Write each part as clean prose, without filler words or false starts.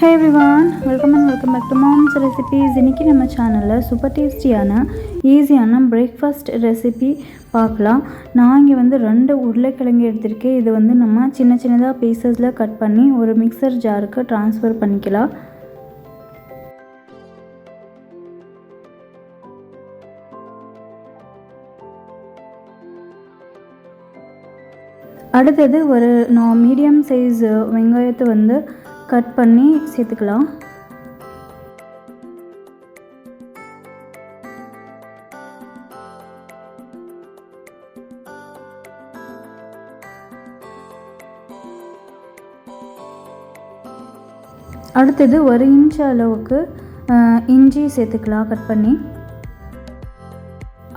Hey everyone, welcome back to Mom's Recipes. இன்னைக்கு நம்ம சேனலில் சூப்பர் டேஸ்டியான ஈஸியான பிரேக்ஃபாஸ்ட் ரெசிபி பார்க்கலாம். நான் இங்கே வந்து 2 உருளைக்கிழங்கு எடுத்திருக்கேன். இது வந்து நம்ம சின்னதாக பீசஸில் கட் பண்ணி ஒரு மிக்சர் ஜாருக்கு ட்ரான்ஸ்ஃபர் பண்ணிக்கலாம். அடுத்தது ஒரு மீடியம் சைஸ் வெங்காயத்தை வந்து கட் பண்ணி சேர்த்துக்கலாம். அடுத்தது 1 இன்ச் அளவுக்கு இஞ்சி சேர்த்துக்கலாம் கட் பண்ணி.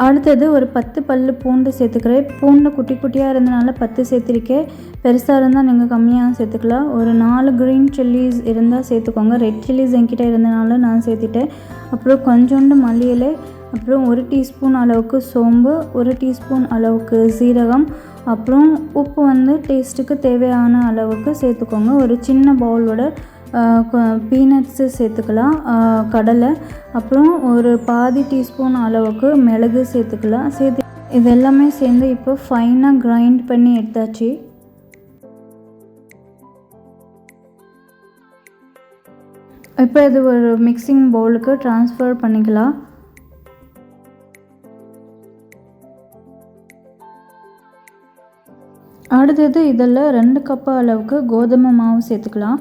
அடுத்தது ஒரு 10 பல்லு பூண்டு சேர்த்துக்கிறேன். பூண்டு குட்டி குட்டியாக இருந்தனால 10 சேர்த்துருக்கேன். பெருசாக இருந்தால் நீங்கள் கம்மியாக சேர்த்துக்கலாம். ஒரு 4 க்ரீன் சில்லிஸ் இருந்தால் சேர்த்துக்கோங்க. ரெட் சில்லிஸ் என்கிட்ட இருந்தனால நான் சேர்த்துட்டேன். அப்புறம் கொஞ்சோண்டு மல்லி இலை, அப்புறம் 1 டீஸ்பூன் அளவுக்கு சோம்பு, 1 டீஸ்பூன் அளவுக்கு சீரகம், அப்புறம் உப்பு வந்து டேஸ்ட்டுக்கு தேவையான அளவுக்கு சேர்த்துக்கோங்க. ஒரு சின்ன பவுலோட பீனட்ஸு சேர்த்துக்கலாம், கடலை, அப்புறம் ஒரு பாதி டீஸ்பூன் அளவுக்கு மிளகு சேர்த்துக்கலாம். இது எல்லாமே சேர்ந்து இப்போ ஃபைனாக கிரைண்ட் பண்ணி எடுத்தாச்சு. இப்போ இது ஒரு மிக்சிங் பவுலுக்கு ட்ரான்ஸ்ஃபர் பண்ணிக்கலாம். அடுத்தது இதில் 2 கப்பு அளவுக்கு கோதுமை மாவு சேர்த்துக்கலாம்.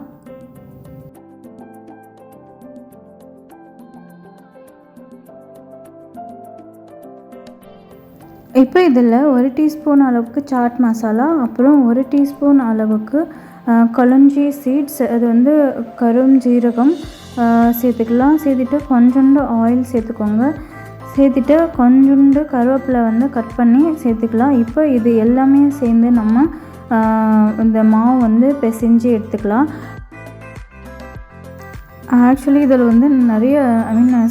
இப்போ இதில் 1 டீஸ்பூன் அளவுக்கு சாட் மசாலா, அப்புறம் 1 டீஸ்பூன் அளவுக்கு கொலஞ்சி சீட்ஸ், அது வந்து கருஞ்சீரகம் சேர்த்துக்கலாம். சேர்த்துட்டு கொஞ்சோண்டு ஆயில் சேர்த்துக்கோங்க. சேர்த்துட்டு கொஞ்சோண்டு கருவேப்பிலை வந்து கட் பண்ணி சேர்த்துக்கலாம். இப்போ இது எல்லாமே சேர்ந்து நம்ம இந்த மாவு வந்து பிசைஞ்சு எடுத்துக்கலாம். ஆக்சுவலி இதில் வந்து நிறைய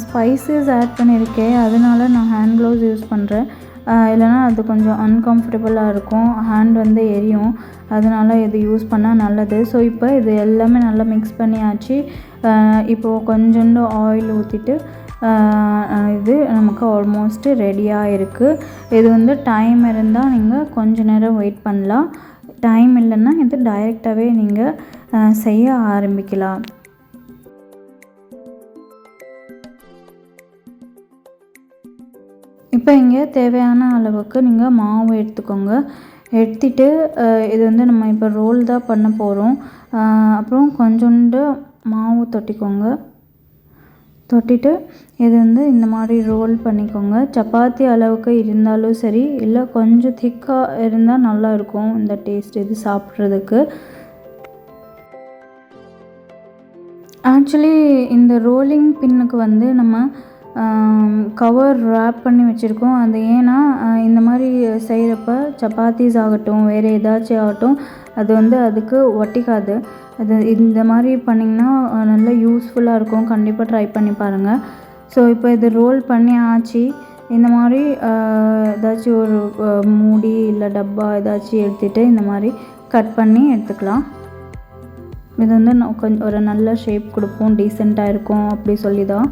ஸ்பைசஸ் ஆட் பண்ணியிருக்கேன், அதனால நான் ஹேண்ட் க்ளவுஸ் யூஸ் பண்ணுறேன். இல்லைனா அது கொஞ்சம் அன்கம்ஃபர்டபுளாக இருக்கும், ஹேண்ட் வந்து எரியும். அதனால் இது யூஸ் பண்ணால் நல்லது. ஸோ இப்போ இது எல்லாமே நல்லா மிக்ஸ் பண்ணியாச்சு. இப்போது கொஞ்சோண்டு ஆயில் ஊற்றிட்டு இது நமக்கு ஆல்மோஸ்ட் ரெடியாக இருக்குது. இது வந்து டைம் இருந்தால் நீங்கள் கொஞ்ச நேரம் வெயிட் பண்ணலாம். டைம் இல்லைன்னா இது டைரெக்டாகவே நீங்கள் செய்ய ஆரம்பிக்கலாம். இப்போ இங்கே தேவையான அளவுக்கு நீங்கள் மாவு எடுத்துக்கோங்க. எடுத்துட்டு இது வந்து நம்ம இப்போ ரோல் தான் பண்ண போகிறோம். அப்புறம் கொஞ்சோண்டு மாவு தொட்டிக்கோங்க. தொட்டிட்டு இது வந்து இந்த மாதிரி ரோல் பண்ணிக்கோங்க. சப்பாத்தி அளவுக்கு இருந்தாலும் சரி, இல்லை கொஞ்சம் திக்காக இருந்தால் நல்லாயிருக்கும் இந்த டேஸ்ட் இது சாப்பிட்றதுக்கு. ஆக்சுவலி இந்த ரோலிங் பின்னுக்கு வந்து நம்ம கவர் ரேப் பண்ணி வச்சுருக்கோம். அது ஏன்னா இந்த மாதிரி செய்கிறப்ப சப்பாத்திஸ் ஆகட்டும், வேறு ஏதாச்சும் ஆகட்டும், அது வந்து அதுக்கு ஒட்டிக்காது. அது இந்த மாதிரி பண்ணிங்கன்னா நல்லா யூஸ்ஃபுல்லாக இருக்கும். கண்டிப்பாக ட்ரை பண்ணி பாருங்கள். ஸோ இப்போ இது ரோல் பண்ணி ஆச்சு. இந்த மாதிரி ஏதாச்சும் ஒரு மூடி இல்லை டப்பா ஏதாச்சும் எடுத்துகிட்டு இந்த மாதிரி கட் பண்ணி எடுத்துக்கலாம். இது வந்து கொஞ்சம் ஒரு நல்ல ஷேப் கொடுப்போம், டீசெண்டாக இருக்கும் அப்படி சொல்லி தான்.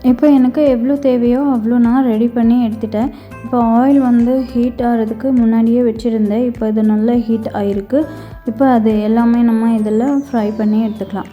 இப்போ எனக்கு எவ்வளோ தேவையோ அவ்வளோ நான் ரெடி பண்ணி எடுத்துட்டேன். இப்போ ஆயில் வந்து ஹீட் ஆகிறதுக்கு முன்னாடியே வச்சுருந்தேன். இப்போ இது நல்லா ஹீட் ஆகிருக்கு. இப்போ அது எல்லாமே நம்ம இதில் ஃப்ரை பண்ணி எடுத்துக்கலாம்.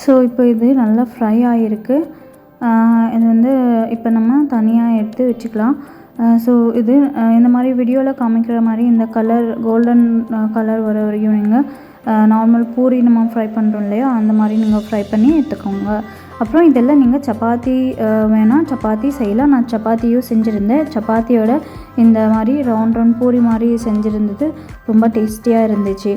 ஸோ இப்போ இது நல்லா ஃப்ரை ஆகிருக்கு. இது வந்து இப்போ நம்ம தனியாக எடுத்து வச்சுக்கலாம். ஸோ இது இந்த மாதிரி வீடியோவில் காமிக்கிற மாதிரி இந்த கலர் கோல்டன் கலர் வர வரைக்கும் நீங்கள் நார்மல் பூரி நம்ம ஃப்ரை பண்ணுறோம் இல்லையா, அந்த மாதிரி நீங்கள் ஃப்ரை பண்ணி எடுத்துக்கோங்க. அப்புறம் இதெல்லாம் நீங்கள் சப்பாத்தி வேணால் சப்பாத்தி செய்யலாம். நான் சப்பாத்தியும் செஞ்சுருந்தேன். சப்பாத்தியோட இந்த மாதிரி ரவுண்ட் பூரி மாதிரி செஞ்சுருந்தது ரொம்ப டேஸ்டியாக இருந்துச்சு.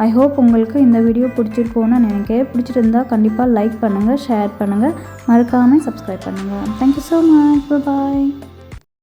ஐ ஹோப் உங்களுக்கு இந்த வீடியோ பிடிச்சிருக்கோன்னு நினைக்கிறேன். பிடிச்சிருந்தா கண்டிப்பாக லைக் பண்ணுங்கள், ஷேர் பண்ணுங்கள், மறக்காமல் சப்ஸ்கிரைப் பண்ணுங்கள். Thank you so much. பாய்.